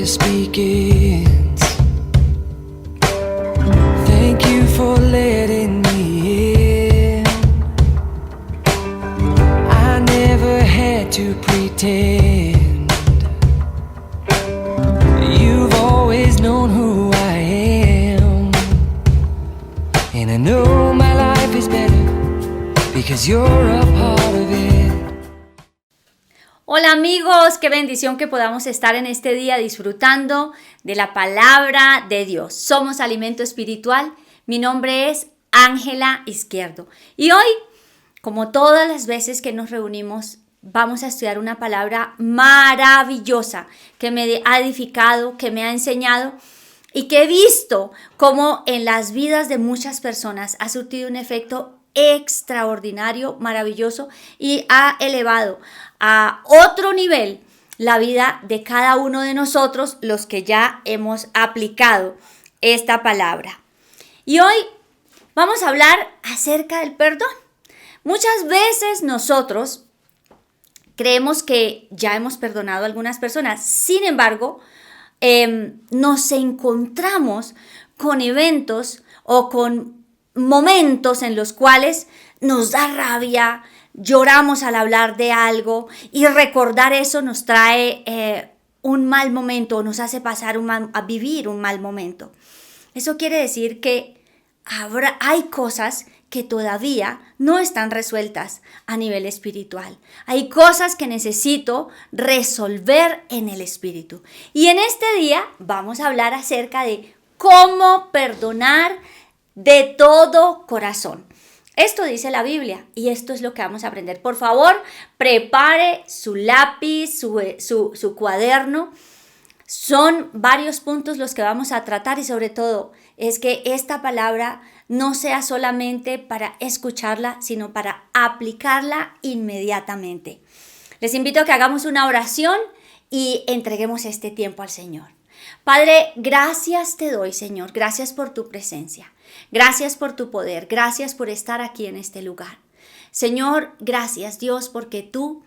this begins. Thank you for letting me in. I never had to pretend. You've always known who I am, and I know my life is better because you're a part of it. Hola amigos, qué bendición que podamos estar en este día disfrutando de la palabra de Dios. Somos Alimento Espiritual. Mi nombre es Ángela Izquierdo. Y hoy, como todas las veces que nos reunimos, vamos a estudiar una palabra maravillosa que me ha edificado, que me ha enseñado y que he visto cómo en las vidas de muchas personas ha surtido un efecto extraordinario, maravilloso y ha elevado a otro nivel la vida de cada uno de nosotros, los que ya hemos aplicado esta palabra. Y hoy vamos a hablar acerca del perdón. Muchas veces nosotros creemos que ya hemos perdonado a algunas personas. Sin embargo, nos encontramos con eventos o con momentos en los cuales nos da rabia, lloramos al hablar de algo y recordar eso nos trae un mal momento, nos hace pasar a vivir un mal momento. Eso quiere decir que hay cosas que todavía no están resueltas a nivel espiritual. Hay cosas que necesito resolver en el espíritu. Y en este día vamos a hablar acerca de cómo perdonar de todo corazón. Esto dice la Biblia y esto es lo que vamos a aprender. Por favor, prepare su lápiz, su cuaderno. Son varios puntos los que vamos a tratar y sobre todo es que esta palabra no sea solamente para escucharla, sino para aplicarla inmediatamente. Les invito a que hagamos una oración y entreguemos este tiempo al Señor. Padre, gracias te doy, Señor. Gracias por tu presencia. Gracias por tu poder. Gracias por estar aquí en este lugar. Señor, gracias, Dios, porque tú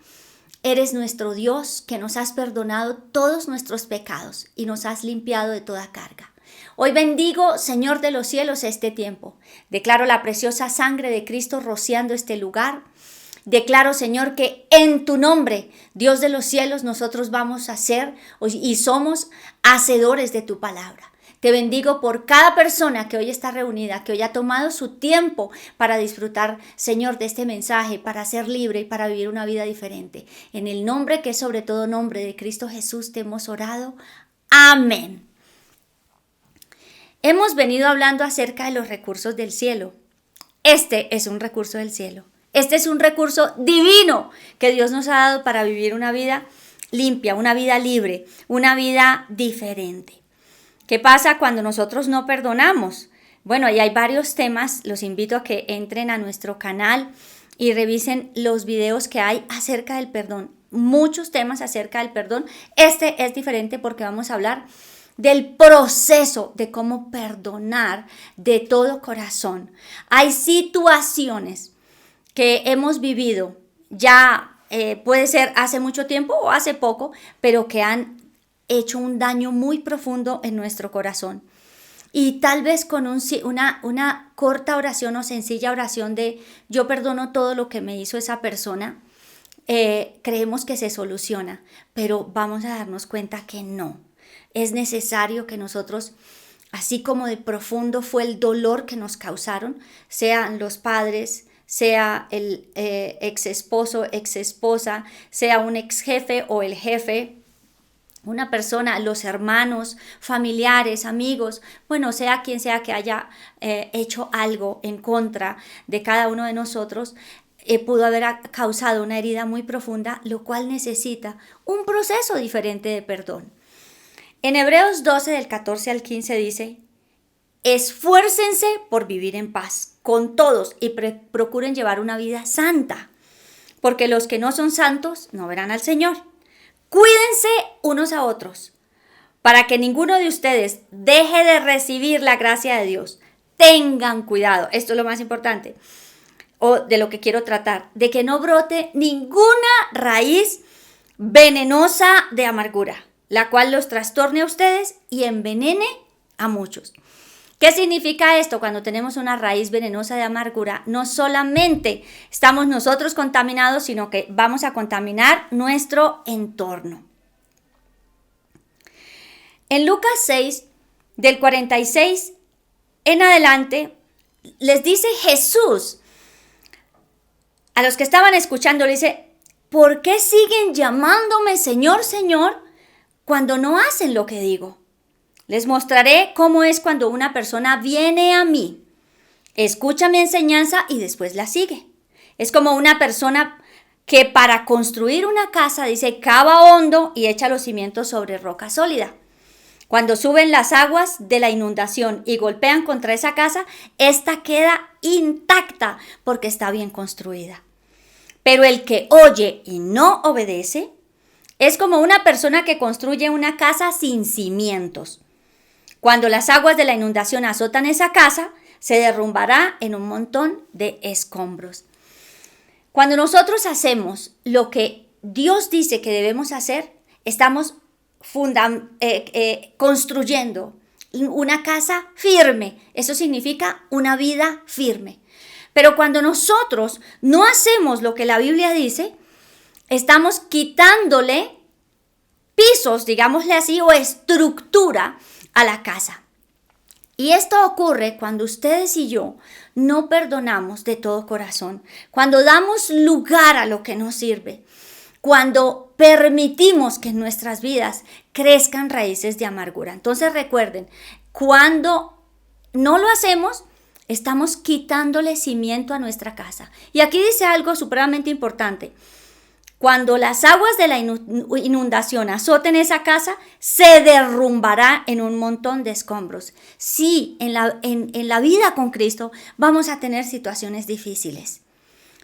eres nuestro Dios que nos has perdonado todos nuestros pecados y nos has limpiado de toda carga. Hoy bendigo, Señor de los cielos, este tiempo. Declaro la preciosa sangre de Cristo rociando este lugar. Declaro, Señor, que en tu nombre, Dios de los cielos, nosotros vamos a ser y somos hacedores de tu palabra. Te bendigo por cada persona que hoy está reunida, que hoy ha tomado su tiempo para disfrutar, Señor, de este mensaje, para ser libre y para vivir una vida diferente. En el nombre que es sobre todo nombre de Cristo Jesús te hemos orado. Amén. Hemos venido hablando acerca de los recursos del cielo. Este es un recurso del cielo. Este es un recurso divino que Dios nos ha dado para vivir una vida limpia, una vida libre, una vida diferente. ¿Qué pasa cuando nosotros no perdonamos? Bueno, ahí hay varios temas. Los invito a que entren a nuestro canal y revisen los videos que hay acerca del perdón. Muchos temas acerca del perdón. Este es diferente porque vamos a hablar del proceso de cómo perdonar de todo corazón. Hay situaciones que hemos vivido ya puede ser hace mucho tiempo o hace poco, pero que han hecho un daño muy profundo en nuestro corazón. Y tal vez con una corta oración o sencilla oración de yo perdono todo lo que me hizo esa persona, creemos que se soluciona, pero vamos a darnos cuenta que no. Es necesario que nosotros, así como de profundo fue el dolor que nos causaron, sean los padres, sea el ex esposo, ex esposa, sea un ex jefe o el jefe, una persona, los hermanos, familiares, amigos, bueno, sea quien sea que haya hecho algo en contra de cada uno de nosotros, pudo haber causado una herida muy profunda, lo cual necesita un proceso diferente de perdón. En Hebreos 12, del 14 al 15 dice: esfuércense por vivir en paz con todos y procuren llevar una vida santa, porque los que no son santos no verán al Señor. Cuídense unos a otros, para que ninguno de ustedes deje de recibir la gracia de Dios. Tengan cuidado, esto es lo más importante, o de lo que quiero tratar, de que no brote ninguna raíz venenosa de amargura, la cual los trastorne a ustedes y envenene a muchos. ¿Qué significa esto? Cuando tenemos una raíz venenosa de amargura, no solamente estamos nosotros contaminados, sino que vamos a contaminar nuestro entorno. En Lucas 6, del 46 en adelante, les dice Jesús a los que estaban escuchando, le dice: ¿por qué siguen llamándome Señor, Señor, cuando no hacen lo que digo? Les mostraré cómo es cuando una persona viene a mí, escucha mi enseñanza y después la sigue. Es como una persona que para construir una casa, dice, cava hondo y echa los cimientos sobre roca sólida. Cuando suben las aguas de la inundación y golpean contra esa casa, esta queda intacta porque está bien construida. Pero el que oye y no obedece es como una persona que construye una casa sin cimientos. Cuando las aguas de la inundación azotan esa casa, se derrumbará en un montón de escombros. Cuando nosotros hacemos lo que Dios dice que debemos hacer, estamos construyendo una casa firme. Eso significa una vida firme. Pero cuando nosotros no hacemos lo que la Biblia dice, estamos quitándole pisos, digámosle así, o estructura a la casa. Y esto ocurre cuando ustedes y yo no perdonamos de todo corazón, cuando damos lugar a lo que nos sirve, cuando permitimos que en nuestras vidas crezcan raíces de amargura. Entonces recuerden, cuando no lo hacemos, estamos quitándole cimiento a nuestra casa. Y aquí dice algo supremamente importante. Cuando las aguas de la inundación azoten esa casa, se derrumbará en un montón de escombros. Sí, en la vida con Cristo vamos a tener situaciones difíciles,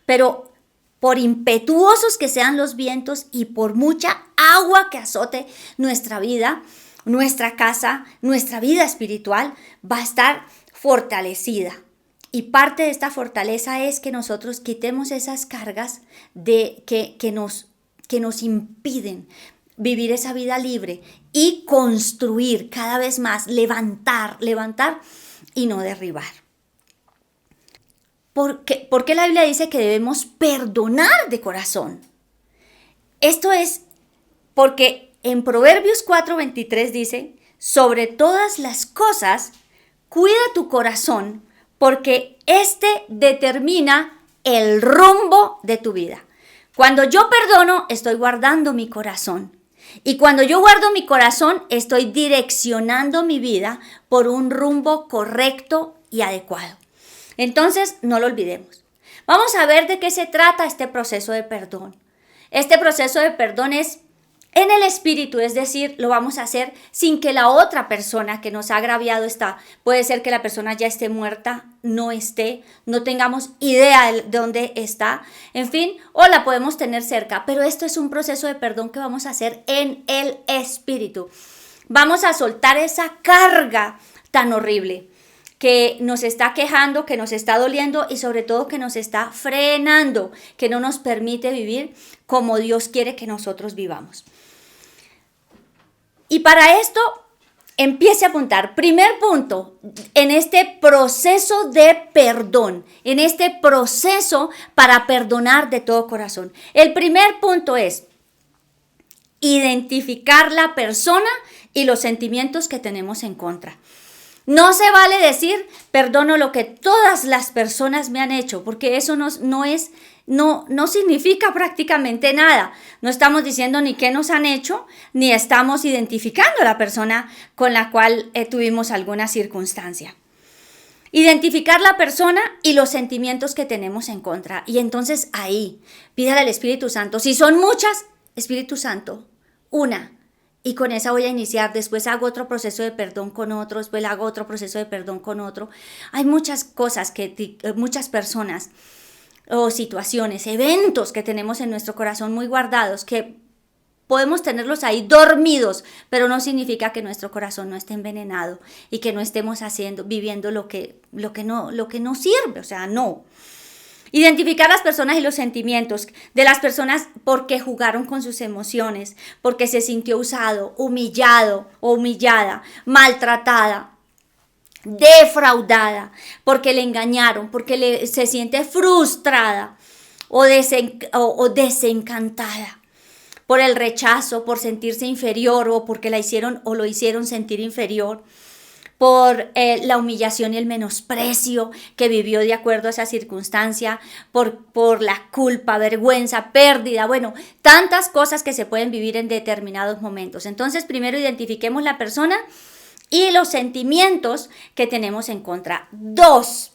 pero por impetuosos que sean los vientos y por mucha agua que azote nuestra vida, nuestra casa, nuestra vida espiritual va a estar fortalecida. Y parte de esta fortaleza es que nosotros quitemos esas cargas que nos impiden vivir esa vida libre y construir cada vez más, levantar y no derribar. ¿Por qué la Biblia dice que debemos perdonar de corazón? Esto es porque en Proverbios 4:23 dice: sobre todas las cosas, cuida tu corazón, porque este determina el rumbo de tu vida. Cuando yo perdono, estoy guardando mi corazón. Y cuando yo guardo mi corazón, estoy direccionando mi vida por un rumbo correcto y adecuado. Entonces, no lo olvidemos. Vamos a ver de qué se trata este proceso de perdón. Este proceso de perdón es en el espíritu, es decir, lo vamos a hacer sin que la otra persona que nos ha agraviado está. Puede ser que la persona ya esté muerta, no tengamos idea de dónde está, en fin, o la podemos tener cerca. Pero esto es un proceso de perdón que vamos a hacer en el espíritu. Vamos a soltar esa carga tan horrible que nos está quejando, que nos está doliendo y sobre todo que nos está frenando, que no nos permite vivir como Dios quiere que nosotros vivamos. Y para esto, empiece a apuntar. Primer punto, en este proceso de perdón, en este proceso para perdonar de todo corazón. El primer punto es identificar la persona y los sentimientos que tenemos en contra. No se vale decir, perdono lo que todas las personas me han hecho, porque eso no significa prácticamente nada. No estamos diciendo ni qué nos han hecho, ni estamos identificando a la persona con la cual tuvimos alguna circunstancia. Identificar la persona y los sentimientos que tenemos en contra. Y entonces ahí, pídale al Espíritu Santo. Si son muchas, Espíritu Santo, una. Y con esa voy a iniciar, después hago otro proceso de perdón con otro, después hago otro proceso de perdón con otro. Hay muchas cosas muchas personas o situaciones, eventos que tenemos en nuestro corazón muy guardados, que podemos tenerlos ahí dormidos, pero no significa que nuestro corazón no esté envenenado y que no estemos viviendo lo que no sirve, o sea, no. Identificar las personas y los sentimientos de las personas porque jugaron con sus emociones, porque se sintió usado, humillado o humillada, maltratada, defraudada, porque le engañaron, porque se siente frustrada o desencantada por el rechazo, por sentirse inferior o porque la hicieron o lo hicieron sentir inferior, por la humillación y el menosprecio que vivió de acuerdo a esa circunstancia, por la culpa, vergüenza, pérdida, bueno, tantas cosas que se pueden vivir en determinados momentos. Entonces, primero identifiquemos la persona y los sentimientos que tenemos en contra. 2.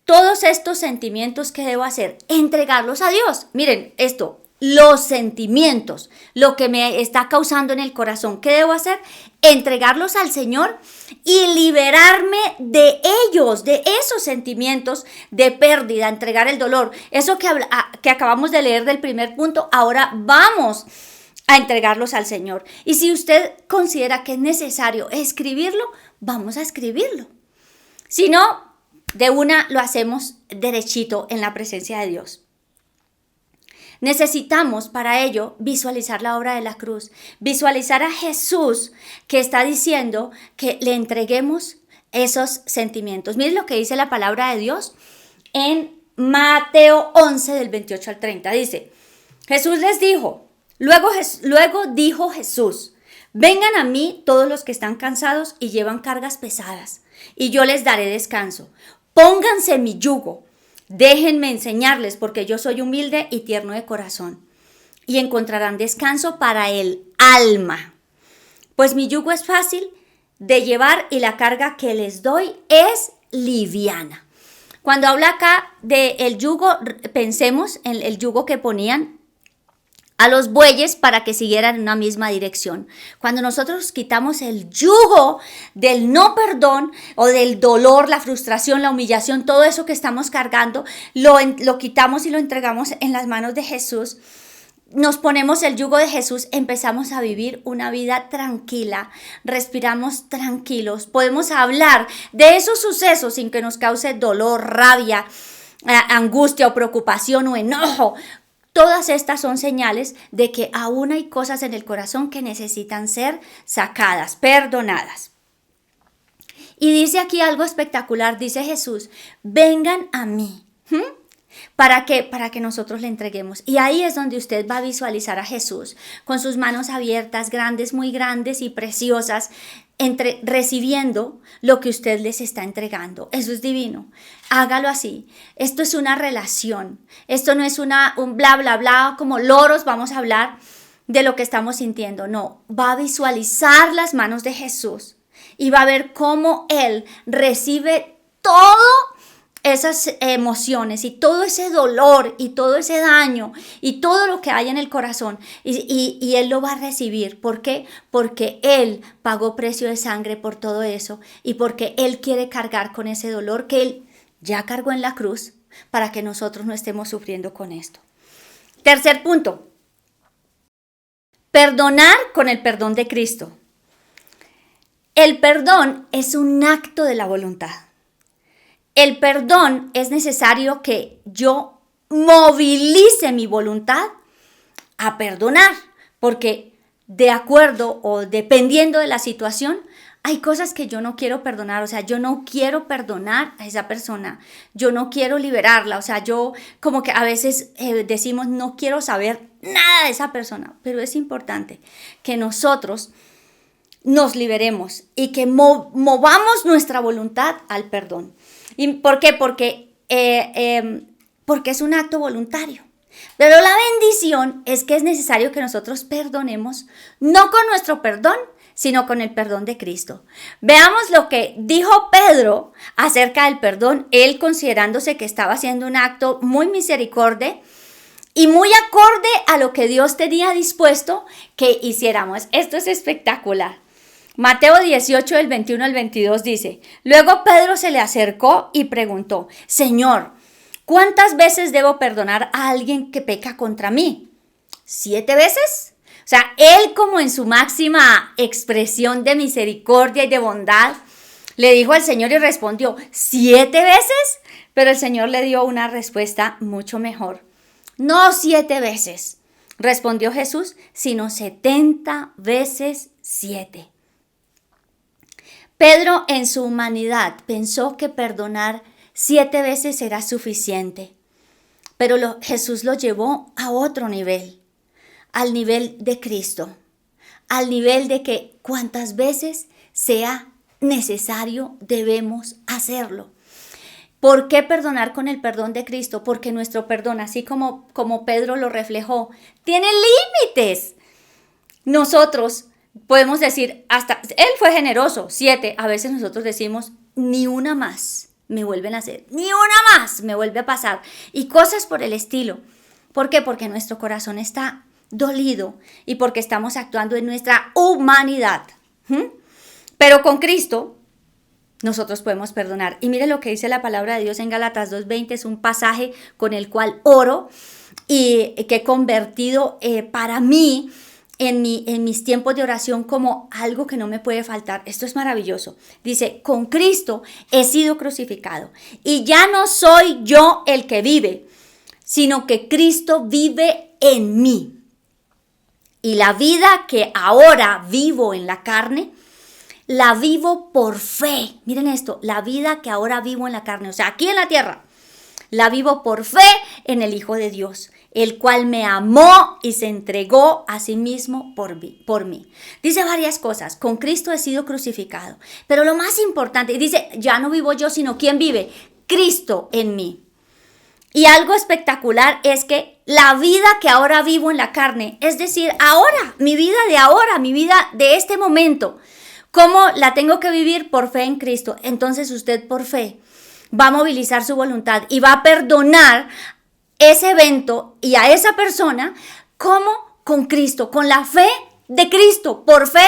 Todos estos sentimientos, ¿qué debo hacer? Entregarlos a Dios. Miren esto. Los sentimientos, lo que me está causando en el corazón, ¿qué debo hacer? Entregarlos al Señor y liberarme de ellos, de esos sentimientos de pérdida, entregar el dolor. Eso que acabamos de leer del primer punto, ahora vamos a entregarlos al Señor. Y si usted considera que es necesario escribirlo, vamos a escribirlo. Si no, de una lo hacemos derechito en la presencia de Dios. Necesitamos para ello visualizar la obra de la cruz, visualizar a Jesús que está diciendo que le entreguemos esos sentimientos. Miren lo que dice la palabra de Dios en Mateo 11 del 28 al 30. Dice, Jesús les dijo, luego dijo Jesús, vengan a mí todos los que están cansados y llevan cargas pesadas, y yo les daré descanso. Pónganse mi yugo. Déjenme enseñarles, porque yo soy humilde y tierno de corazón, y encontrarán descanso para el alma. Pues mi yugo es fácil de llevar y la carga que les doy es liviana. Cuando habla acá del yugo, pensemos en el yugo que ponían a los bueyes para que siguieran en una misma dirección. Cuando nosotros quitamos el yugo del no perdón o del dolor, la frustración, la humillación, todo eso que estamos cargando, lo quitamos y lo entregamos en las manos de Jesús. Nos ponemos el yugo de Jesús, empezamos a vivir una vida tranquila, respiramos tranquilos, podemos hablar de esos sucesos sin que nos cause dolor, rabia, angustia o preocupación o enojo. Todas estas son señales de que aún hay cosas en el corazón que necesitan ser sacadas, perdonadas. Y dice aquí algo espectacular, dice Jesús, vengan a mí. ¿Para qué? Para que nosotros le entreguemos. Y ahí es donde usted va a visualizar a Jesús con sus manos abiertas, grandes, muy grandes y preciosas, recibiendo lo que usted les está entregando. Eso es divino. Hágalo así. Esto es una relación. Esto no es un bla, bla, bla, como loros vamos a hablar de lo que estamos sintiendo. No, va a visualizar las manos de Jesús y va a ver cómo Él recibe todo esas emociones y todo ese dolor y todo ese daño y todo lo que hay en el corazón y Él lo va a recibir. ¿Por qué? Porque Él pagó precio de sangre por todo eso y porque Él quiere cargar con ese dolor que Él ya cargó en la cruz para que nosotros no estemos sufriendo con esto. Tercer punto, perdonar con el perdón de Cristo. El perdón es un acto de la voluntad. El perdón es necesario que yo movilice mi voluntad a perdonar, porque de acuerdo o dependiendo de la situación, hay cosas que yo no quiero perdonar, o sea, yo no quiero perdonar a esa persona, yo no quiero liberarla, o sea, yo como que a veces decimos no quiero saber nada de esa persona, pero es importante que nosotros nos liberemos y que movamos nuestra voluntad al perdón. ¿Y por qué? Porque es un acto voluntario. Pero la bendición es que es necesario que nosotros perdonemos, no con nuestro perdón, sino con el perdón de Cristo. Veamos lo que dijo Pedro acerca del perdón, él considerándose que estaba haciendo un acto muy misericordia y muy acorde a lo que Dios tenía dispuesto que hiciéramos. Esto es espectacular. Mateo 18, del 21 al 22 dice, luego Pedro se le acercó y preguntó, Señor, ¿cuántas veces debo perdonar a alguien que peca contra mí? ¿7 veces? O sea, él como en su máxima expresión de misericordia y de bondad, Le dijo al Señor y respondió, ¿7 veces? Pero el Señor le dio una respuesta mucho mejor. No 7 veces, respondió Jesús, sino 70 veces 7. Pedro en su humanidad pensó que perdonar 7 veces era suficiente, pero Jesús lo llevó a otro nivel, al nivel de Cristo, al nivel de que cuantas veces sea necesario debemos hacerlo. ¿Por qué perdonar con el perdón de Cristo? Porque nuestro perdón, así como Pedro lo reflejó, tiene límites. Nosotros podemos decir, hasta, él fue generoso, 7. A veces nosotros decimos, ni una más me vuelven a hacer, ni una más me vuelve a pasar. Y cosas por el estilo. ¿Por qué? Porque nuestro corazón está dolido y porque estamos actuando en nuestra humanidad. Pero con Cristo nosotros podemos perdonar. Y mire lo que dice la palabra de Dios en Gálatas 2:20, es un pasaje con el cual oro y que he convertido para mí en mis tiempos de oración como algo que no me puede faltar. Esto es maravilloso. Dice, con Cristo he sido crucificado y ya no soy yo el que vive, sino que Cristo vive en mí. Y la vida que ahora vivo en la carne, la vivo por fe. Miren esto, la vida que ahora vivo en la carne, o sea, aquí en la tierra, la vivo por fe en el Hijo de Dios, el cual me amó y se entregó a sí mismo por mí. Dice varias cosas. Con Cristo he sido crucificado. Pero lo más importante, dice, ya no vivo yo, sino ¿quién vive? Cristo en mí. Y algo espectacular es que la vida que ahora vivo en la carne, es decir, ahora, mi vida de este momento, ¿cómo la tengo que vivir? Por fe en Cristo. Entonces usted por fe va a movilizar su voluntad y va a perdonar ese evento y a esa persona como con Cristo, con la fe de Cristo, por fe.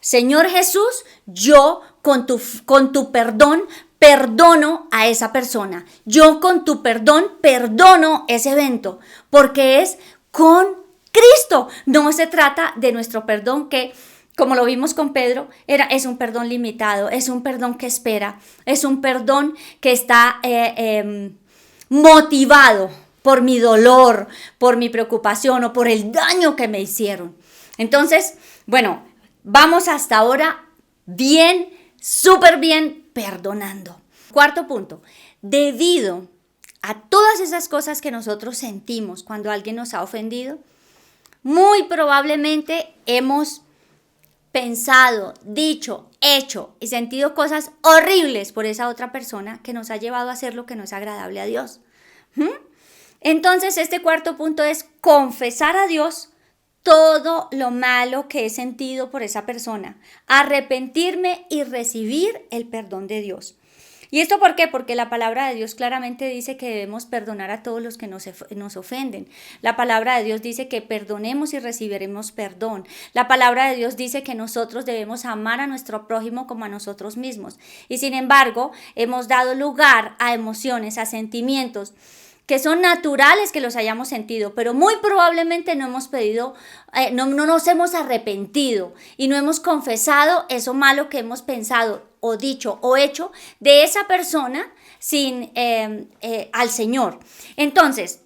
Señor Jesús, yo con tu perdón perdono a esa persona. Yo con tu perdón perdono ese evento, porque es con Cristo. No se trata de nuestro perdón que, como lo vimos con Pedro, es un perdón limitado, es un perdón que espera, es un perdón que está motivado por mi dolor, por mi preocupación o por el daño que me hicieron. Entonces, bueno, vamos hasta ahora bien, súper bien, perdonando. Cuarto punto, debido a todas esas cosas que nosotros sentimos cuando alguien nos ha ofendido, muy probablemente hemos pensado, dicho, hecho y sentido cosas horribles por esa otra persona que nos ha llevado a hacer lo que no es agradable a Dios. Entonces, este cuarto punto es confesar a Dios todo lo malo que he sentido por esa persona, arrepentirme y recibir el perdón de Dios. ¿Y esto por qué? Porque la palabra de Dios claramente dice que debemos perdonar a todos los que nos ofenden. La palabra de Dios dice que perdonemos y recibiremos perdón. La palabra de Dios dice que nosotros debemos amar a nuestro prójimo como a nosotros mismos. Y sin embargo, hemos dado lugar a emociones, a sentimientos que son naturales que los hayamos sentido, pero muy probablemente no hemos pedido, no nos hemos arrepentido y no hemos confesado eso malo que hemos pensado o dicho o hecho de esa persona al Señor. Entonces,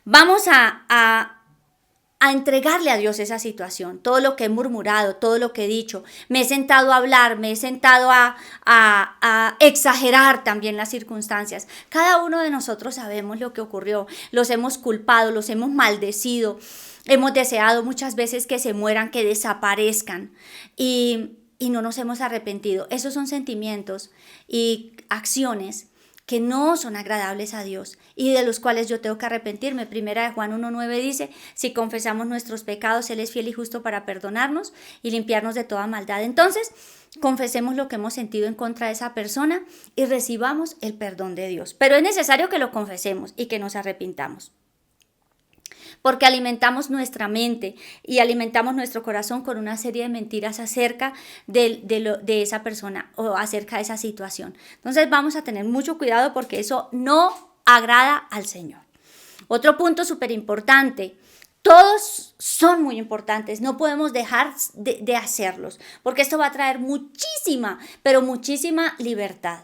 vamos a entregarle a Dios esa situación, todo lo que he murmurado, todo lo que he dicho. Me he sentado a hablar, me he sentado a exagerar también las circunstancias. Cada uno de nosotros sabemos lo que ocurrió, los hemos culpado, los hemos maldecido, hemos deseado muchas veces que se mueran, que desaparezcan y no nos hemos arrepentido. Esos son sentimientos y acciones que no son agradables a Dios y de los cuales yo tengo que arrepentirme. Primera de Juan 1:9 dice, si confesamos nuestros pecados, Él es fiel y justo para perdonarnos y limpiarnos de toda maldad. Entonces, confesemos lo que hemos sentido en contra de esa persona y recibamos el perdón de Dios. Pero es necesario que lo confesemos y que nos arrepintamos, porque alimentamos nuestra mente y alimentamos nuestro corazón con una serie de mentiras acerca de esa persona o acerca de esa situación. Entonces vamos a tener mucho cuidado porque eso no agrada al Señor. Otro punto súper importante, Todos son muy importantes, no podemos dejar de hacerlos, porque esto va a traer muchísima, pero muchísima libertad.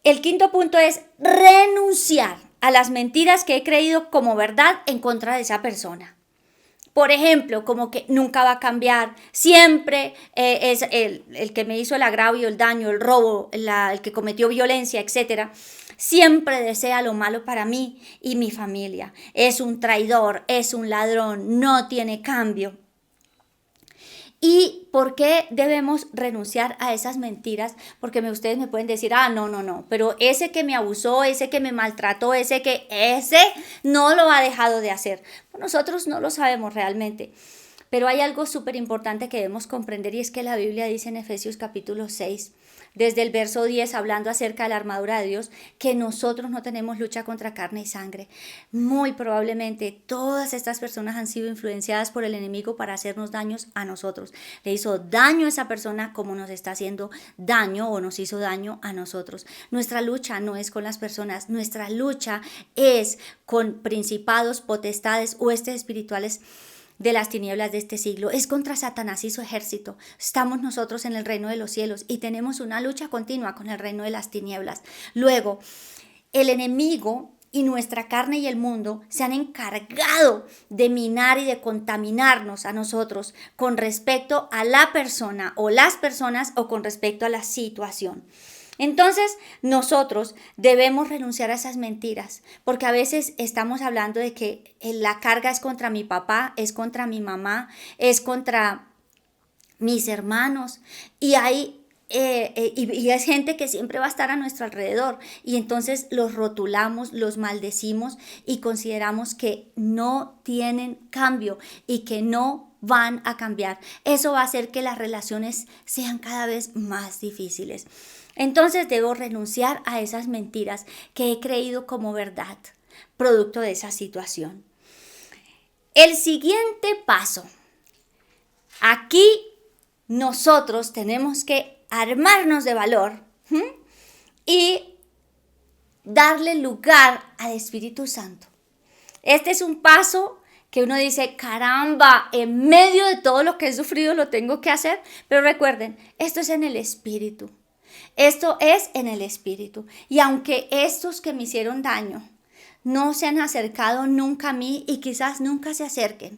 El quinto punto es renunciar a las mentiras que he creído como verdad en contra de esa persona. Por ejemplo, como que nunca va a cambiar, siempre es el que me hizo el agravio, el daño, el robo, el que cometió violencia, etc. Siempre desea lo malo para mí y mi familia. Es un traidor, es un ladrón, no tiene cambio. ¿Y por qué debemos renunciar a esas mentiras? Porque ustedes me pueden decir, no, pero ese que me abusó, ese que me maltrató, ese no lo ha dejado de hacer. Pues nosotros no lo sabemos realmente. Pero hay algo súper importante que debemos comprender y es que la Biblia dice en Efesios capítulo 6, desde el verso 10, hablando acerca de la armadura de Dios, que nosotros no tenemos lucha contra carne y sangre. Muy probablemente todas estas personas han sido influenciadas por el enemigo para hacernos daños a nosotros. Le hizo daño a esa persona como nos está haciendo daño o nos hizo daño a nosotros. Nuestra lucha no es con las personas, nuestra lucha es con principados, potestades, huestes espirituales de las tinieblas de este siglo. Es contra Satanás y su ejército. Estamos nosotros en el reino de los cielos y tenemos una lucha continua con el reino de las tinieblas. Luego, el enemigo y nuestra carne y el mundo se han encargado de minar y de contaminarnos a nosotros con respecto a la persona o las personas o con respecto a la situación. Entonces, nosotros debemos renunciar a esas mentiras, porque a veces estamos hablando de que la carga es contra mi papá, es contra mi mamá, es contra mis hermanos, y es gente que siempre va a estar a nuestro alrededor, y entonces los rotulamos, los maldecimos y consideramos que no tienen cambio y que no van a cambiar. Eso va a hacer que las relaciones sean cada vez más difíciles. Entonces debo renunciar a esas mentiras que he creído como verdad, producto de esa situación. El siguiente paso. Aquí nosotros tenemos que armarnos de valor y darle lugar al Espíritu Santo. Este es un paso que uno dice, caramba, en medio de todo lo que he sufrido lo tengo que hacer. Pero recuerden, esto es en el Espíritu. Esto es en el Espíritu. Y aunque estos que me hicieron daño no se han acercado nunca a mí y quizás nunca se acerquen,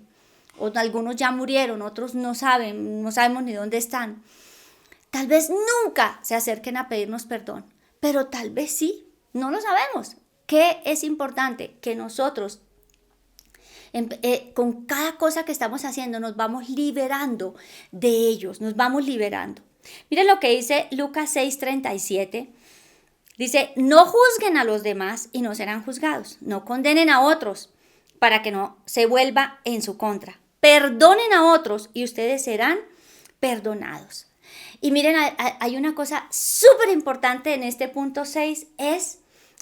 o algunos ya murieron, otros no sabemos ni dónde están, tal vez nunca se acerquen a pedirnos perdón, pero tal vez sí, no lo sabemos. ¿Qué es importante? Que nosotros con cada cosa que estamos haciendo nos vamos liberando de ellos, nos vamos liberando. Miren lo que dice Lucas 6:37. Dice, no juzguen a los demás y no serán juzgados. No condenen a otros para que no se vuelva en su contra. Perdonen a otros y ustedes serán perdonados. Y miren, hay una cosa súper importante en este punto 6, es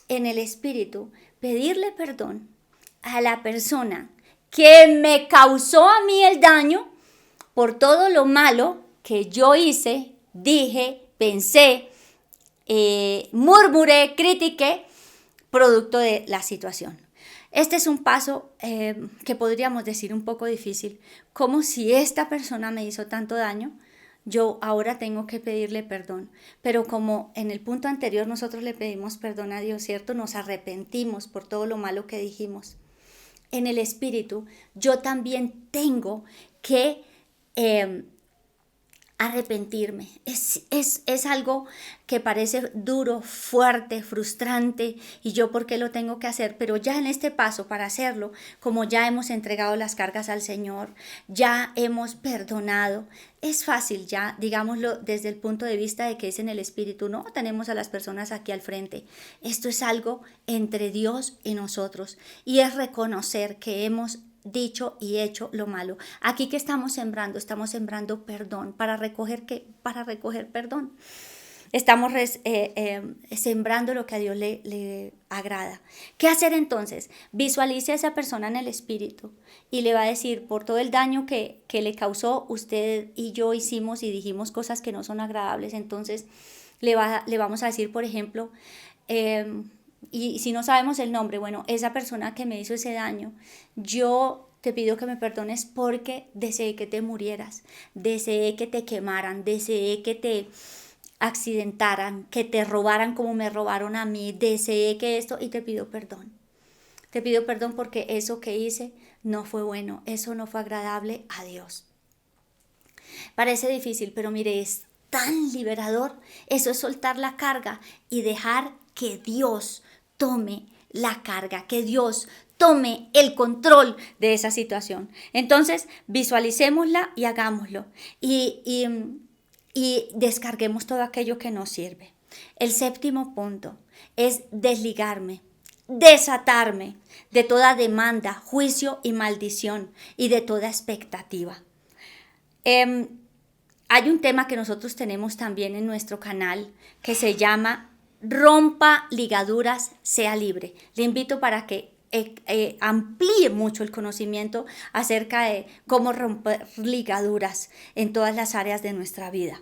en el Espíritu pedirle perdón a la persona que me causó a mí el daño por todo lo malo que yo hice, dije, pensé, murmuré, critiqué, producto de la situación. Este es un paso que podríamos decir un poco difícil, como si esta persona me hizo tanto daño, yo ahora tengo que pedirle perdón. Pero como en el punto anterior nosotros le pedimos perdón a Dios, ¿cierto? Nos arrepentimos por todo lo malo que dijimos. En el Espíritu, yo también tengo que arrepentirme. Es algo que parece duro, fuerte, frustrante, y yo por qué lo tengo que hacer, pero ya en este paso para hacerlo, como ya hemos entregado las cargas al Señor, ya hemos perdonado, es fácil ya, digámoslo desde el punto de vista de que es en el Espíritu, no tenemos a las personas aquí al frente. Esto es algo entre Dios y nosotros, y es reconocer que hemos dicho y hecho lo malo. Aquí que estamos sembrando perdón. ¿Para recoger qué? Para recoger perdón. Estamos sembrando lo que a Dios le agrada. ¿Qué hacer entonces? Visualice a esa persona en el Espíritu y le va a decir, por todo el daño que le causó, usted y yo hicimos y dijimos cosas que no son agradables. Entonces le vamos a decir, por ejemplo, y si no sabemos el nombre, bueno, esa persona que me hizo ese daño, yo te pido que me perdones porque deseé que te murieras, deseé que te quemaran, deseé que te accidentaran, que te robaran como me robaron a mí, deseé que esto y te pido perdón. Te pido perdón porque eso que hice no fue bueno, eso no fue agradable a Dios. Parece difícil, pero mire, es tan liberador. Eso es soltar la carga y dejar que Dios tome la carga, que Dios tome el control de esa situación. Entonces, visualicémosla y hagámoslo. Y descarguemos todo aquello que nos sirve. El séptimo punto es desligarme, desatarme de toda demanda, juicio y maldición y de toda expectativa. Hay un tema que nosotros tenemos también en nuestro canal que se llama Rompa ligaduras, sea libre. Le invito para que amplíe mucho el conocimiento acerca de cómo romper ligaduras en todas las áreas de nuestra vida.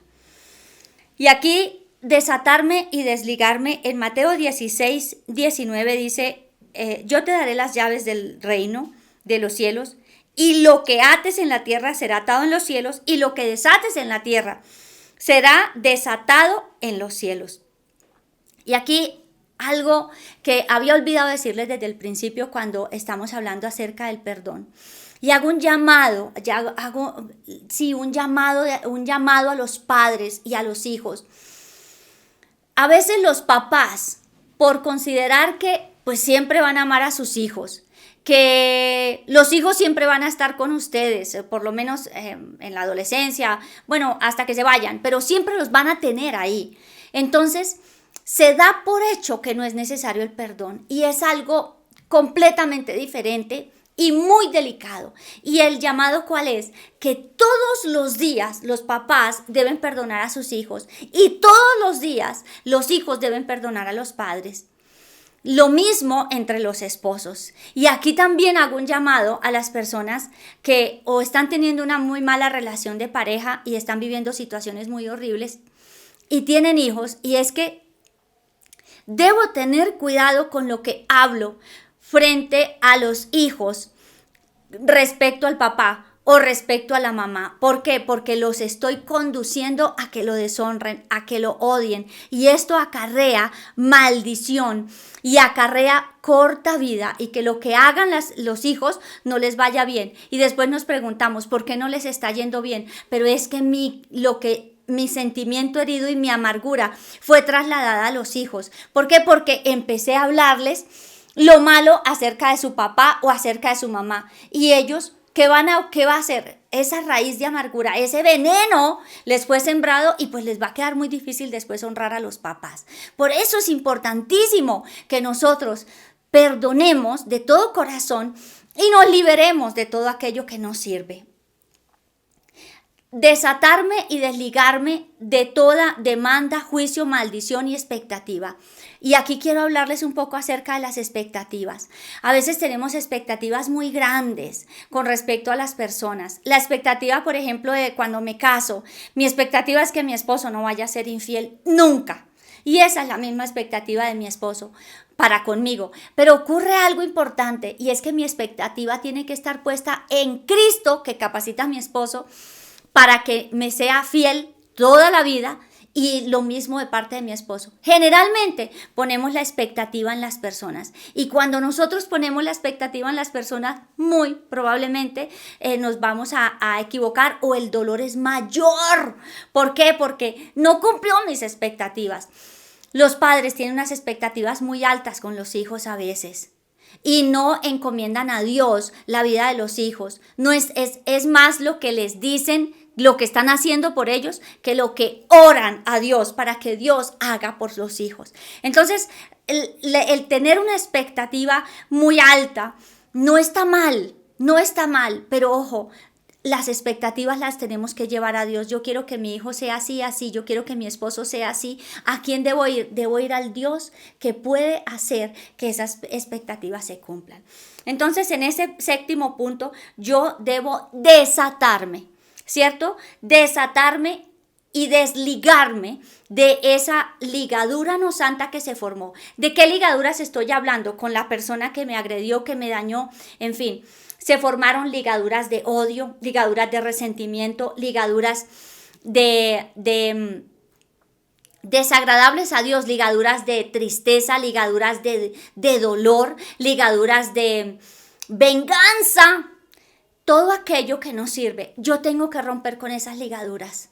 Y aquí desatarme y desligarme en Mateo 16, 19 dice, yo te daré las llaves del reino de los cielos y lo que ates en la tierra será atado en los cielos y lo que desates en la tierra será desatado en los cielos. Y aquí algo que había olvidado decirles desde el principio cuando estamos hablando acerca del perdón. Y hago un llamado, un llamado a los padres y a los hijos. A veces los papás, por considerar que pues siempre van a amar a sus hijos, que los hijos siempre van a estar con ustedes, por lo menos en la adolescencia, bueno, hasta que se vayan, pero siempre los van a tener ahí. Entonces, se da por hecho que no es necesario el perdón y es algo completamente diferente y muy delicado. ¿Y el llamado cuál es? Que todos los días los papás deben perdonar a sus hijos y todos los días los hijos deben perdonar a los padres. Lo mismo entre los esposos. Y aquí también hago un llamado a las personas que o están teniendo una muy mala relación de pareja y están viviendo situaciones muy horribles y tienen hijos, y es que debo tener cuidado con lo que hablo frente a los hijos respecto al papá o respecto a la mamá. ¿Por qué? Porque los estoy conduciendo a que lo deshonren, a que lo odien. Y esto acarrea maldición y acarrea corta vida y que lo que hagan los hijos no les vaya bien. Y después nos preguntamos, ¿por qué no les está yendo bien? Pero es que mi sentimiento herido y mi amargura fue trasladada a los hijos. ¿Por qué? Porque empecé a hablarles lo malo acerca de su papá o acerca de su mamá. Y ellos, ¿qué va a hacer? Esa raíz de amargura, ese veneno les fue sembrado y pues les va a quedar muy difícil después honrar a los papás. Por eso es importantísimo que nosotros perdonemos de todo corazón y nos liberemos de todo aquello que nos sirve. Desatarme y desligarme de toda demanda, juicio, maldición y expectativa. Y aquí quiero hablarles un poco acerca de las expectativas. A veces tenemos expectativas muy grandes con respecto a las personas. La expectativa, por ejemplo, de cuando me caso, mi expectativa es que mi esposo no vaya a ser infiel nunca. Y esa es la misma expectativa de mi esposo para conmigo. Pero ocurre algo importante y es que mi expectativa tiene que estar puesta en Cristo, que capacita a mi esposo para que me sea fiel toda la vida, y lo mismo de parte de mi esposo. Generalmente ponemos la expectativa en las personas y cuando nosotros ponemos la expectativa en las personas, muy probablemente nos vamos a equivocar o el dolor es mayor. ¿Por qué? Porque no cumplió mis expectativas. Los padres tienen unas expectativas muy altas con los hijos a veces y no encomiendan a Dios la vida de los hijos. No es más lo que les dicen, lo que están haciendo por ellos, que lo que oran a Dios para que Dios haga por los hijos. Entonces, el tener una expectativa muy alta no está mal, pero ojo, las expectativas las tenemos que llevar a Dios. Yo quiero que mi hijo sea así, así. Yo quiero que mi esposo sea así. ¿A quién debo ir? Debo ir al Dios que puede hacer que esas expectativas se cumplan. Entonces, en ese séptimo punto, yo debo desatarme, ¿cierto? Desatarme y desligarme de esa ligadura no santa que se formó. ¿De qué ligaduras estoy hablando? Con la persona que me agredió, que me dañó, en fin. Se formaron ligaduras de odio, ligaduras de resentimiento, ligaduras de desagradables a Dios, ligaduras de tristeza, ligaduras de dolor, ligaduras de venganza. Todo aquello que no sirve, yo tengo que romper con esas ligaduras.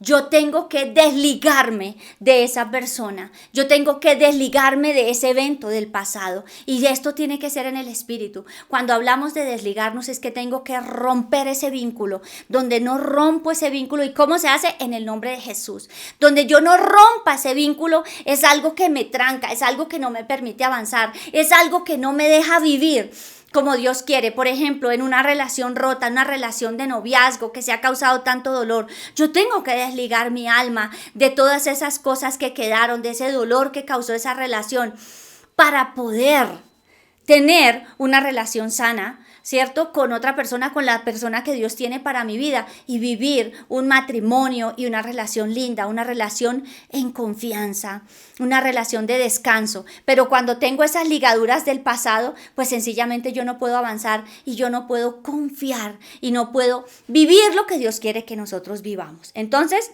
Yo tengo que desligarme de esa persona. Yo tengo que desligarme de ese evento del pasado. Y esto tiene que ser en el espíritu. Cuando hablamos de desligarnos es que tengo que romper ese vínculo. Donde no rompo ese vínculo. ¿Y cómo se hace? En el nombre de Jesús. Donde yo no rompa ese vínculo es algo que me tranca. Es algo que no me permite avanzar. Es algo que no me deja vivir como Dios quiere. Por ejemplo, en una relación rota, una relación de noviazgo que se ha causado tanto dolor, yo tengo que desligar mi alma de todas esas cosas que quedaron, de ese dolor que causó esa relación, para poder tener una relación sana, ¿cierto? Con otra persona, con la persona que Dios tiene para mi vida, y vivir un matrimonio y una relación linda, una relación en confianza, una relación de descanso. Pero cuando tengo esas ligaduras del pasado, pues sencillamente yo no puedo avanzar y yo no puedo confiar y no puedo vivir lo que Dios quiere que nosotros vivamos. Entonces,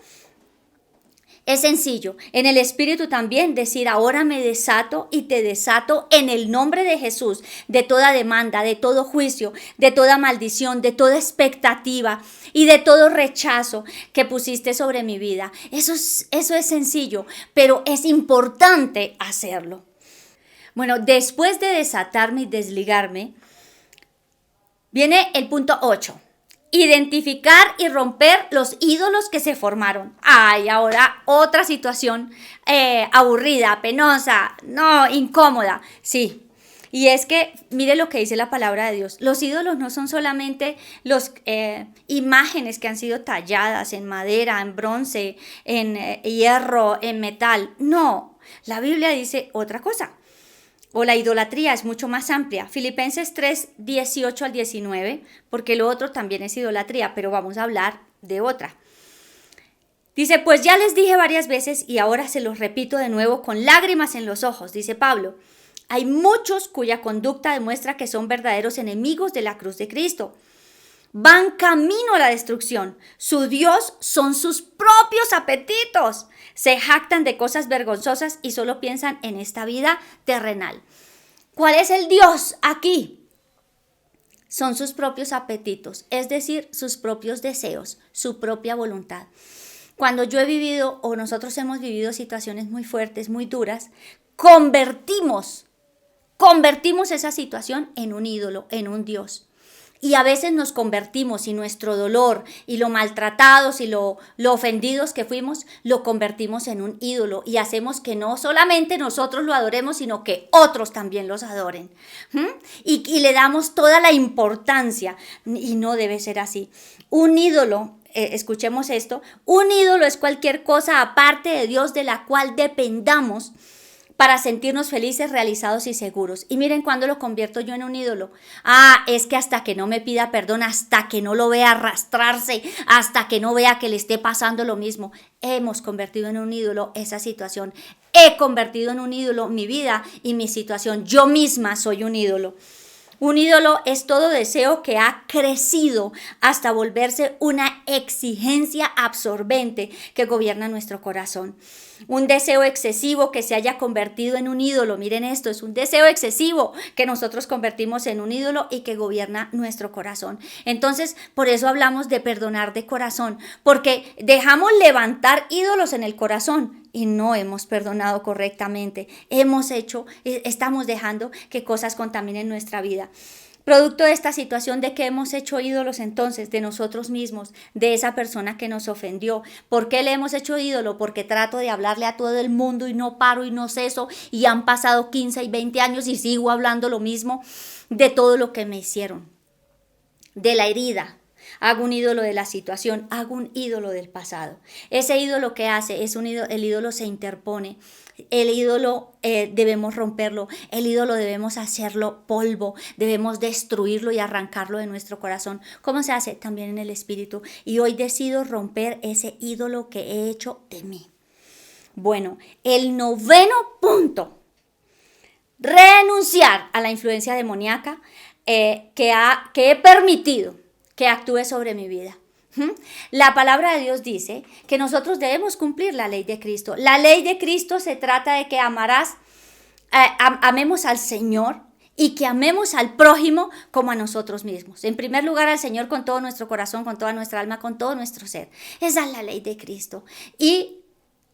es sencillo, en el espíritu también decir: ahora me desato y te desato en el nombre de Jesús de toda demanda, de todo juicio, de toda maldición, de toda expectativa y de todo rechazo que pusiste sobre mi vida. Eso es sencillo, pero es importante hacerlo. Bueno, después de desatarme y desligarme, viene el punto 8. Identificar y romper los ídolos que se formaron. Ay, ahora otra situación aburrida, penosa, no, incómoda. Sí, y es que mire lo que dice la palabra de Dios. Los ídolos no son solamente las imágenes que han sido talladas en madera, en bronce, en hierro, en metal. No, la Biblia dice otra cosa. O la idolatría es mucho más amplia. Filipenses 3, 18 al 19, porque lo otro también es idolatría, pero vamos a hablar de otra. Dice: pues ya les dije varias veces y ahora se los repito de nuevo con lágrimas en los ojos, dice Pablo. Hay muchos cuya conducta demuestra que son verdaderos enemigos de la cruz de Cristo. Van camino a la destrucción. Su Dios son sus propios apetitos. Se jactan de cosas vergonzosas y solo piensan en esta vida terrenal. ¿Cuál es el Dios aquí? Son sus propios apetitos, es decir, sus propios deseos, su propia voluntad. Cuando yo he vivido o nosotros hemos vivido situaciones muy fuertes, muy duras, convertimos esa situación en un ídolo, en un Dios. Y a veces nos convertimos y nuestro dolor y lo maltratados y lo ofendidos que fuimos, lo convertimos en un ídolo y hacemos que no solamente nosotros lo adoremos, sino que otros también los adoren. Y le damos toda la importancia, y no debe ser así. Un ídolo, escuchemos esto, un ídolo es cualquier cosa aparte de Dios de la cual dependamos para sentirnos felices, realizados y seguros. Y miren cuándo lo convierto yo en un ídolo. Es que hasta que no me pida perdón, hasta que no lo vea arrastrarse, hasta que no vea que le esté pasando lo mismo. Hemos convertido en un ídolo esa situación. He convertido en un ídolo mi vida y mi situación. Yo misma soy un ídolo. Un ídolo es todo deseo que ha crecido hasta volverse una exigencia absorbente que gobierna nuestro corazón. Un deseo excesivo que se haya convertido en un ídolo. Miren esto, es un deseo excesivo que nosotros convertimos en un ídolo y que gobierna nuestro corazón. Entonces, por eso hablamos de perdonar de corazón, porque dejamos levantar ídolos en el corazón y no hemos perdonado correctamente. Estamos dejando que cosas contaminen nuestra vida. Producto de esta situación, de que hemos hecho ídolos entonces de nosotros mismos, de esa persona que nos ofendió. ¿Por qué le hemos hecho ídolo? Porque trato de hablarle a todo el mundo y no paro y no ceso, y han pasado 15 y 20 años y sigo hablando lo mismo de todo lo que me hicieron, de la herida. hago un ídolo de la situación, hago un ídolo del pasado. Ese ídolo que hace es un ídolo, el ídolo se interpone. El ídolo debemos romperlo, el ídolo debemos hacerlo polvo, debemos destruirlo y arrancarlo de nuestro corazón. ¿Cómo se hace? También en el espíritu. Y hoy decido romper ese ídolo que he hecho de mí. Bueno, el 9º punto, renunciar a la influencia demoníaca que he permitido que actúe sobre mi vida. La palabra de Dios dice que nosotros debemos cumplir la ley de Cristo. La ley de Cristo se trata de que amemos al Señor y que amemos al prójimo como a nosotros mismos. En primer lugar, al Señor con todo nuestro corazón, con toda nuestra alma, con todo nuestro ser. Esa es la ley de Cristo. Y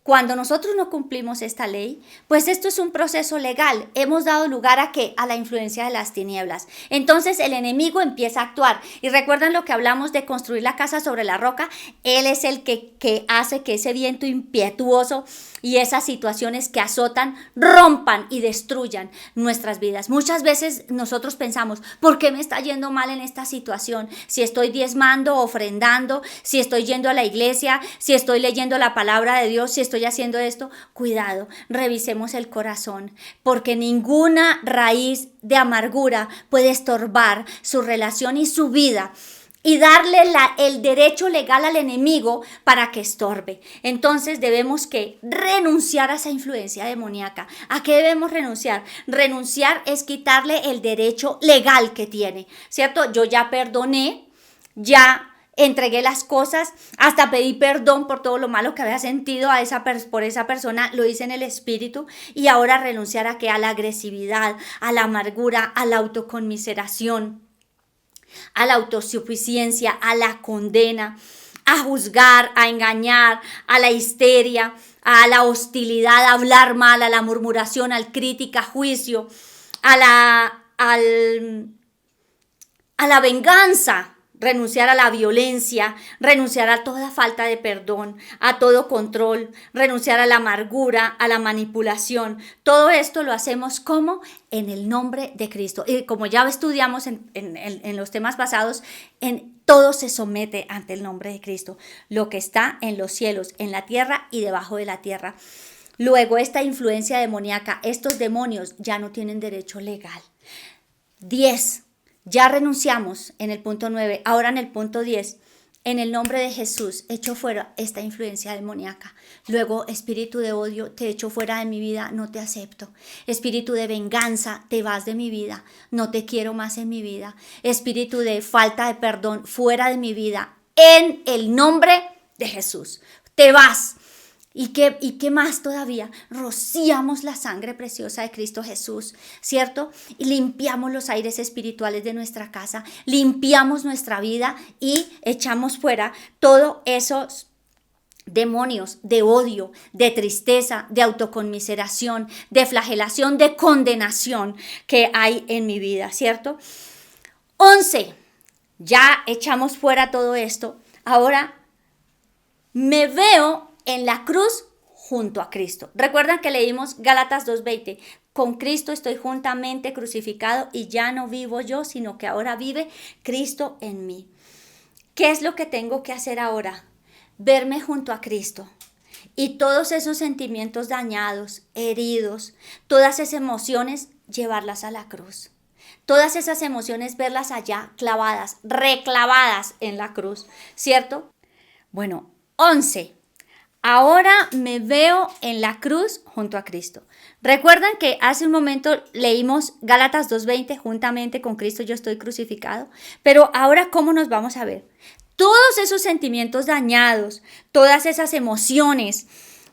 cuando nosotros no cumplimos esta ley, pues esto es un proceso legal. Hemos dado lugar ¿a qué? A la influencia de las tinieblas. Entonces el enemigo empieza a actuar. Y recuerdan lo que hablamos de construir la casa sobre la roca. Él es el que hace que ese viento impetuoso y esas situaciones que azotan rompan y destruyan nuestras vidas. Muchas veces nosotros pensamos, ¿por qué me está yendo mal en esta situación? Si estoy diezmando, ofrendando, si estoy yendo a la iglesia, si estoy leyendo la palabra de Dios, si estoy haciendo esto, cuidado, revisemos el corazón, porque ninguna raíz de amargura puede estorbar su relación y su vida y darle el derecho legal al enemigo para que estorbe. Entonces debemos que renunciar a esa influencia demoníaca. ¿A qué debemos renunciar? Renunciar es quitarle el derecho legal que tiene, ¿cierto? Yo ya perdoné, ya entregué las cosas, hasta pedí perdón por todo lo malo que había sentido por esa persona, lo hice en el espíritu, y ahora renunciar a qué, a la agresividad, a la amargura, a la autoconmiseración, a la autosuficiencia, a la condena, a juzgar, a engañar, a la histeria, a la hostilidad, a hablar mal, a la murmuración, al crítica, juicio, a la venganza. Renunciar a la violencia, renunciar a toda falta de perdón, a todo control, renunciar a la amargura, a la manipulación. Todo esto lo hacemos como en el nombre de Cristo. Y como ya estudiamos en los temas pasados, todo se somete ante el nombre de Cristo. Lo que está en los cielos, en la tierra y debajo de la tierra. Luego, esta influencia demoníaca, estos demonios ya no tienen derecho legal. 10. Ya renunciamos en el punto 9, ahora en el punto 10, en el nombre de Jesús, echo fuera esta influencia demoníaca. Luego, espíritu de odio, te echo fuera de mi vida, no te acepto. Espíritu de venganza, te vas de mi vida, no te quiero más en mi vida. Espíritu de falta de perdón, fuera de mi vida, en el nombre de Jesús. Te vas. ¿Y qué más todavía? Rociamos la sangre preciosa de Cristo Jesús, ¿cierto? Y limpiamos los aires espirituales de nuestra casa, limpiamos nuestra vida y echamos fuera todos esos demonios de odio, de tristeza, de autoconmiseración, de flagelación, de condenación que hay en mi vida, ¿cierto? 11. Ya echamos fuera todo esto. Ahora me veo en la cruz junto a Cristo. Recuerdan que leímos Gálatas 2:20. Con Cristo estoy juntamente crucificado y ya no vivo yo, sino que ahora vive Cristo en mí. ¿Qué es lo que tengo que hacer ahora? Verme junto a Cristo. Y todos esos sentimientos dañados, heridos, todas esas emociones, llevarlas a la cruz. Todas esas emociones, verlas allá clavadas, reclavadas en la cruz, ¿cierto? Bueno, 11. Ahora me veo en la cruz junto a Cristo. Recuerdan que hace un momento leímos Gálatas 2:20, juntamente con Cristo yo estoy crucificado. Pero ahora, ¿cómo nos vamos a ver? Todos esos sentimientos dañados, todas esas emociones,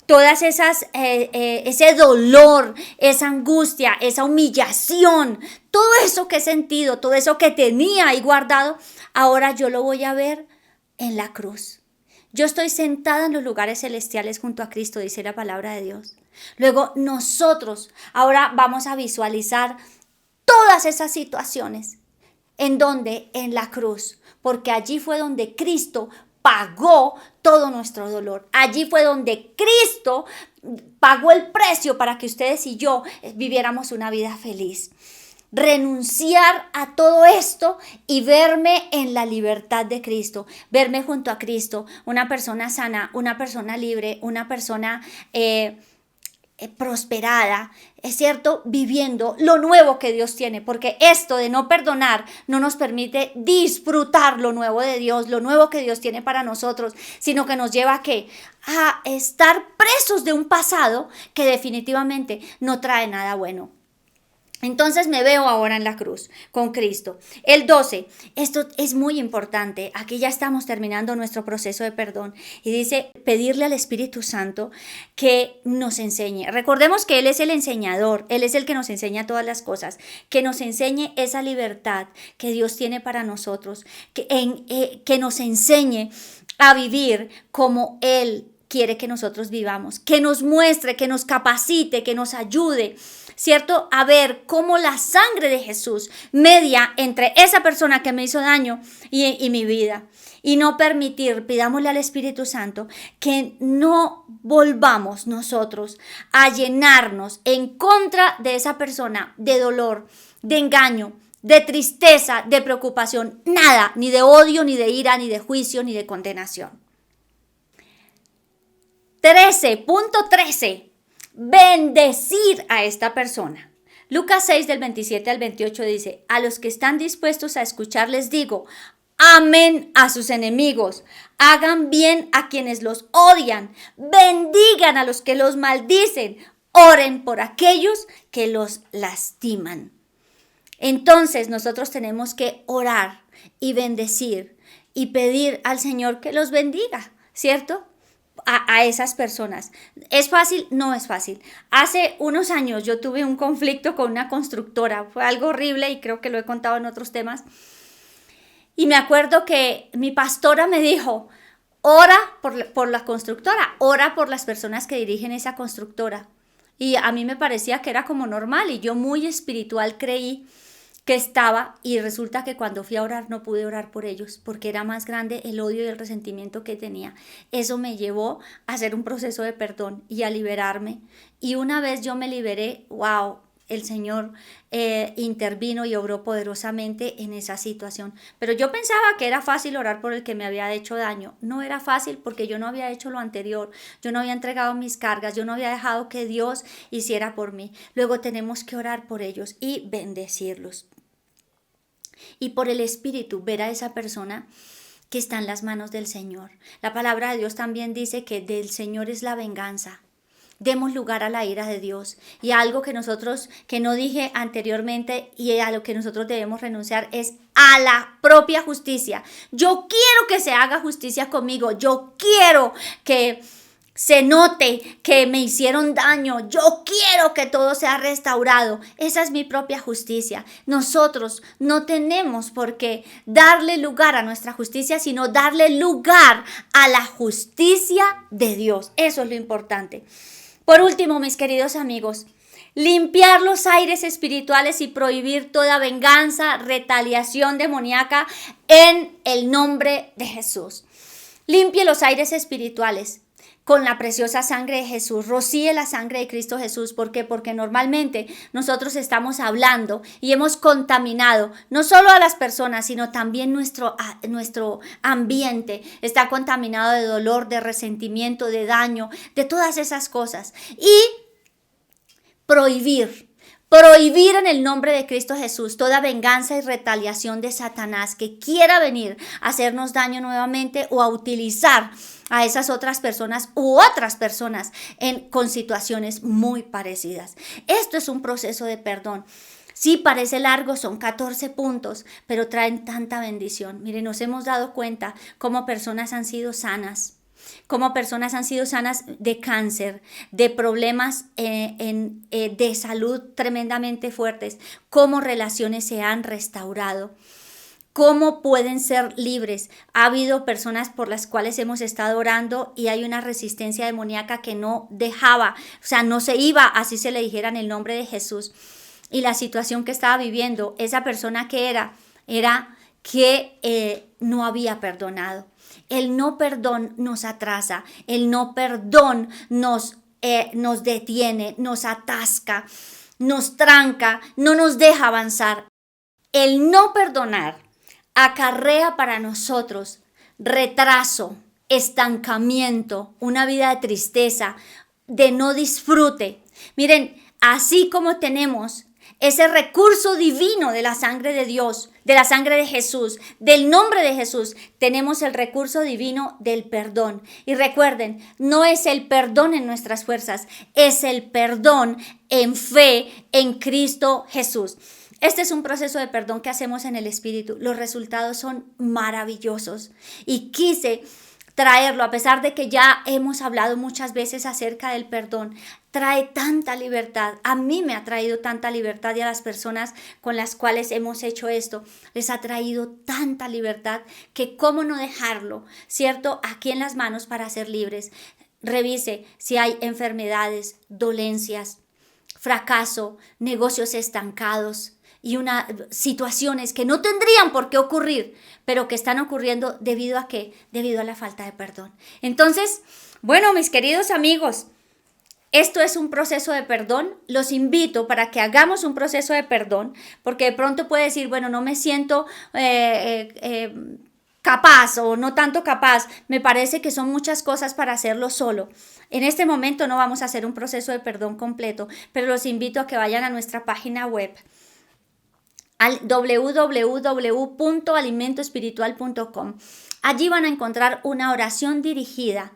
todas esas, ese dolor, esa angustia, esa humillación, todo eso que he sentido, todo eso que tenía ahí guardado, ahora yo lo voy a ver en la cruz. Yo estoy sentada en los lugares celestiales junto a Cristo, dice la palabra de Dios. Luego nosotros ahora vamos a visualizar todas esas situaciones. ¿En dónde? En la cruz. Porque allí fue donde Cristo pagó todo nuestro dolor. Allí fue donde Cristo pagó el precio para que ustedes y yo viviéramos una vida feliz. renunciar a todo esto y verme en la libertad de Cristo, verme junto a Cristo, una persona sana, una persona libre, una persona prosperada, es cierto, viviendo lo nuevo que Dios tiene, porque esto de no perdonar no nos permite disfrutar lo nuevo de Dios, lo nuevo que Dios tiene para nosotros, sino que nos lleva a estar presos de un pasado que definitivamente no trae nada bueno. Entonces me veo ahora en la cruz con Cristo. El 12, esto es muy importante. Aquí ya estamos terminando nuestro proceso de perdón. Y dice, pedirle al Espíritu Santo que nos enseñe. Recordemos que Él es el enseñador. Él es el que nos enseña todas las cosas. Que nos enseñe esa libertad que Dios tiene para nosotros. Que nos enseñe a vivir como Él quiere que nosotros vivamos. Que nos muestre, que nos capacite, que nos ayude, ¿cierto? A ver cómo la sangre de Jesús media entre esa persona que me hizo daño y mi vida. Y no permitir, pidámosle al Espíritu Santo, que no volvamos nosotros a llenarnos en contra de esa persona de dolor, de engaño, de tristeza, de preocupación, nada, ni de odio, ni de ira, ni de juicio, ni de condenación. 13.13. Bendecir a esta persona. Lucas 6 del 27 al 28 dice, a los que están dispuestos a escuchar les digo, amen a sus enemigos, hagan bien a quienes los odian, bendigan a los que los maldicen, oren por aquellos que los lastiman. Entonces nosotros tenemos que orar y bendecir y pedir al Señor que los bendiga, ¿cierto? A esas personas. ¿Es fácil? No es fácil. Hace unos años yo tuve un conflicto con una constructora. Fue algo horrible y creo que lo he contado en otros temas. Y me acuerdo que mi pastora me dijo, ora por la constructora, ora por las personas que dirigen esa constructora. Y a mí me parecía que era como normal y yo muy espiritual creí que estaba, y resulta que cuando fui a orar no pude orar por ellos porque era más grande el odio y el resentimiento que tenía. Eso me llevó a hacer un proceso de perdón y a liberarme, y una vez yo me liberé, wow, el Señor intervino y obró poderosamente en esa situación. Pero yo pensaba que era fácil orar por el que me había hecho daño. No era fácil porque yo no había hecho lo anterior, yo no había entregado mis cargas, yo no había dejado que Dios hiciera por mí. Luego tenemos que orar por ellos y bendecirlos. Y por el Espíritu ver a esa persona que está en las manos del Señor. La palabra de Dios también dice que del Señor es la venganza. Demos lugar a la ira de Dios. Y algo que no dije anteriormente y a lo que nosotros debemos renunciar es a la propia justicia. Yo quiero que se haga justicia conmigo. Yo quiero que se note que me hicieron daño. Yo quiero que todo sea restaurado. Esa es mi propia justicia. Nosotros no tenemos por qué darle lugar a nuestra justicia, sino darle lugar a la justicia de Dios. Eso es lo importante. Por último, mis queridos amigos, limpiar los aires espirituales y prohibir toda venganza, retaliación demoníaca en el nombre de Jesús. Limpie los aires espirituales con la preciosa sangre de Jesús. Rocíe la sangre de Cristo Jesús. ¿Por qué? Porque normalmente nosotros estamos hablando y hemos contaminado no solo a las personas, sino también nuestro ambiente está contaminado de dolor, de resentimiento, de daño, de todas esas cosas. Y prohibir en el nombre de Cristo Jesús toda venganza y retaliación de Satanás que quiera venir a hacernos daño nuevamente o a utilizar a esas otras personas u otras personas con situaciones muy parecidas. Esto es un proceso de perdón. Sí, parece largo, son 14 puntos, pero traen tanta bendición. Miren, nos hemos dado cuenta cómo personas han sido sanas. Cómo personas han sido sanas de cáncer, de problemas de salud tremendamente fuertes, cómo relaciones se han restaurado, cómo pueden ser libres. Ha habido personas por las cuales hemos estado orando y hay una resistencia demoníaca que no dejaba, o sea, no se iba, así se le dijera en el nombre de Jesús. Y la situación que estaba viviendo esa persona que era que no había perdonado. El no perdón nos atrasa, el no perdón nos detiene, nos atasca. nos tranca, no nos deja avanzar. El no perdonar acarrea para nosotros retraso, estancamiento, una vida de tristeza, de no disfrute. Miren, así como tenemos ese recurso divino de la sangre de Dios, de la sangre de Jesús, del nombre de Jesús, tenemos el recurso divino del perdón. Y recuerden, no es el perdón en nuestras fuerzas, es el perdón en fe en Cristo Jesús. Este es un proceso de perdón que hacemos en el Espíritu. Los resultados son maravillosos. Y quise traerlo, a pesar de que ya hemos hablado muchas veces acerca del perdón, trae tanta libertad. A mí me ha traído tanta libertad y a las personas con las cuales hemos hecho esto, les ha traído tanta libertad que cómo no dejarlo, ¿cierto? Aquí en las manos para ser libres. Revise si hay enfermedades, dolencias, fracaso, negocios estancados y situaciones que no tendrían por qué ocurrir, pero que están ocurriendo ¿debido a qué? Debido a la falta de perdón. Entonces, bueno, mis queridos amigos, esto es un proceso de perdón. Los invito para que hagamos un proceso de perdón, porque de pronto puede decir, bueno, no me siento capaz o no tanto capaz. Me parece que son muchas cosas para hacerlo solo. En este momento no vamos a hacer un proceso de perdón completo, pero los invito a que vayan a nuestra página web, al www.alimentoespiritual.com. Allí van a encontrar una oración dirigida,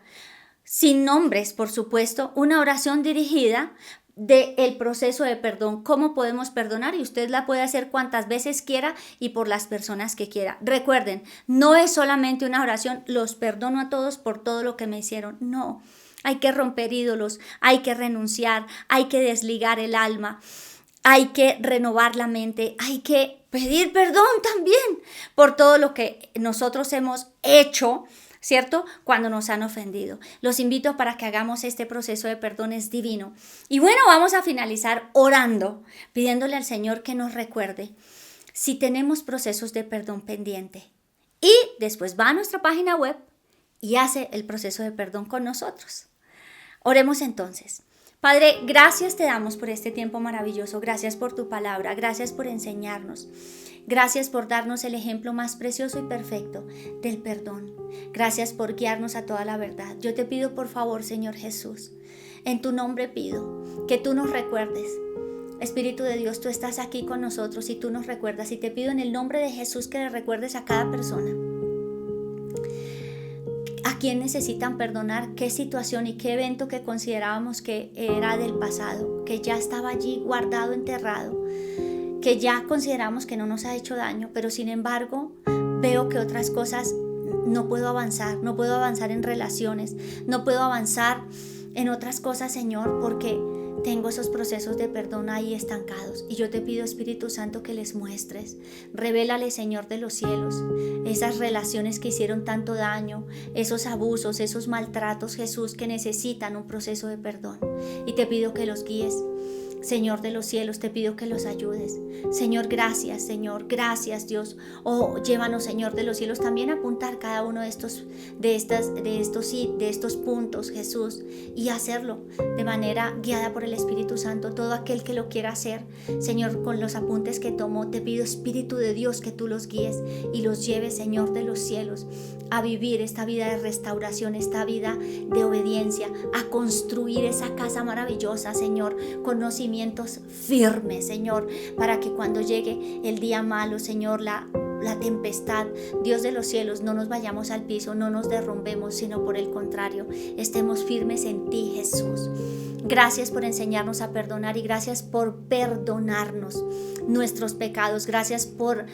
sin nombres, por supuesto, una oración dirigida del proceso de perdón, cómo podemos perdonar, y usted la puede hacer cuantas veces quiera y por las personas que quiera. Recuerden, no es solamente una oración, los perdono a todos por todo lo que me hicieron, no. Hay que romper ídolos, hay que renunciar, hay que desligar el alma. Hay que renovar la mente, hay que pedir perdón también por todo lo que nosotros hemos hecho, ¿cierto? Cuando nos han ofendido. Los invito para que hagamos este proceso de perdón, es divino. Y bueno, vamos a finalizar orando, pidiéndole al Señor que nos recuerde si tenemos procesos de perdón pendiente. Y después va a nuestra página web y hace el proceso de perdón con nosotros. Oremos entonces. Padre, gracias te damos por este tiempo maravilloso, gracias por tu palabra, gracias por enseñarnos, gracias por darnos el ejemplo más precioso y perfecto del perdón, gracias por guiarnos a toda la verdad. Yo te pido por favor, Señor Jesús, en tu nombre pido que tú nos recuerdes. Espíritu de Dios, tú estás aquí con nosotros y tú nos recuerdas, y te pido en el nombre de Jesús que le recuerdes a cada persona a quién necesitan perdonar, qué situación y qué evento que considerábamos que era del pasado, que ya estaba allí guardado, enterrado, que ya consideramos que no nos ha hecho daño, pero sin embargo veo que otras cosas no puedo avanzar en relaciones, no puedo avanzar en otras cosas, Señor, porque tengo esos procesos de perdón ahí estancados. Y yo te pido, Espíritu Santo, que les muestres. Revélale, Señor de los cielos, esas relaciones que hicieron tanto daño, esos abusos, esos maltratos, Jesús, que necesitan un proceso de perdón. Y te pido que los guíes. Señor de los cielos, te pido que los ayudes. Señor, gracias, Dios. Llévanos, Señor de los cielos, también a apuntar cada uno de estos puntos, Jesús, y hacerlo de manera guiada por el Espíritu Santo. Todo aquel que lo quiera hacer, Señor, con los apuntes que tomó, te pido, Espíritu de Dios, que tú los guíes y los lleves, Señor de los cielos, a vivir esta vida de restauración, esta vida de obediencia, a construir esa casa maravillosa, Señor, conocimientos firmes, Señor, para que cuando llegue el día malo, Señor, la tempestad, Dios de los cielos, no nos vayamos al piso, no nos derrumbemos, sino por el contrario, estemos firmes en ti, Jesús. Gracias por enseñarnos a perdonar y gracias por perdonarnos nuestros pecados. Gracias por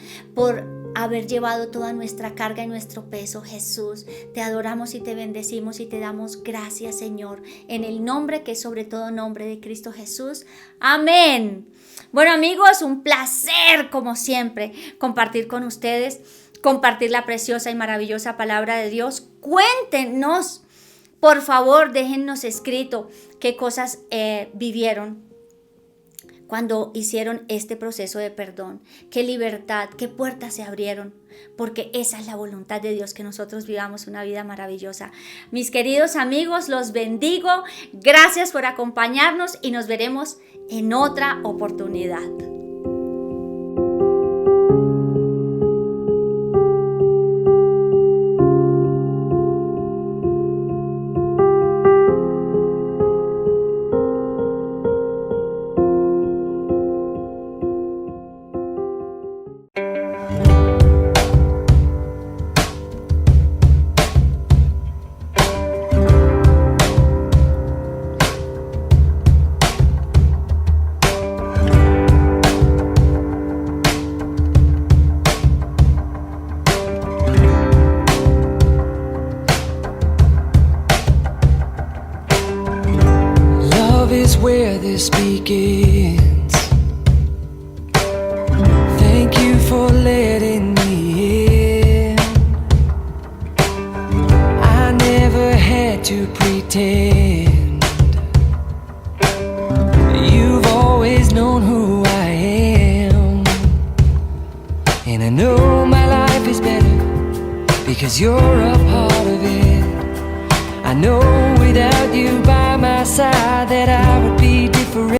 haber llevado toda nuestra carga y nuestro peso, Jesús. Te adoramos y te bendecimos y te damos gracias, Señor, en el nombre que es sobre todo nombre de Cristo Jesús. Amén. Bueno, amigos, un placer, como siempre, compartir con ustedes, compartir la preciosa y maravillosa palabra de Dios. Cuéntenos, por favor, déjennos escrito qué cosas vivieron cuando hicieron este proceso de perdón, qué libertad, qué puertas se abrieron, porque esa es la voluntad de Dios, que nosotros vivamos una vida maravillosa. Mis queridos amigos, los bendigo, gracias por acompañarnos y nos veremos en otra oportunidad. Love is where this begins. Thank you for letting me in. I never had to pretend. You've always known who I am, and I know my life is better because you're a part of it. I know without you by my side that I would be different.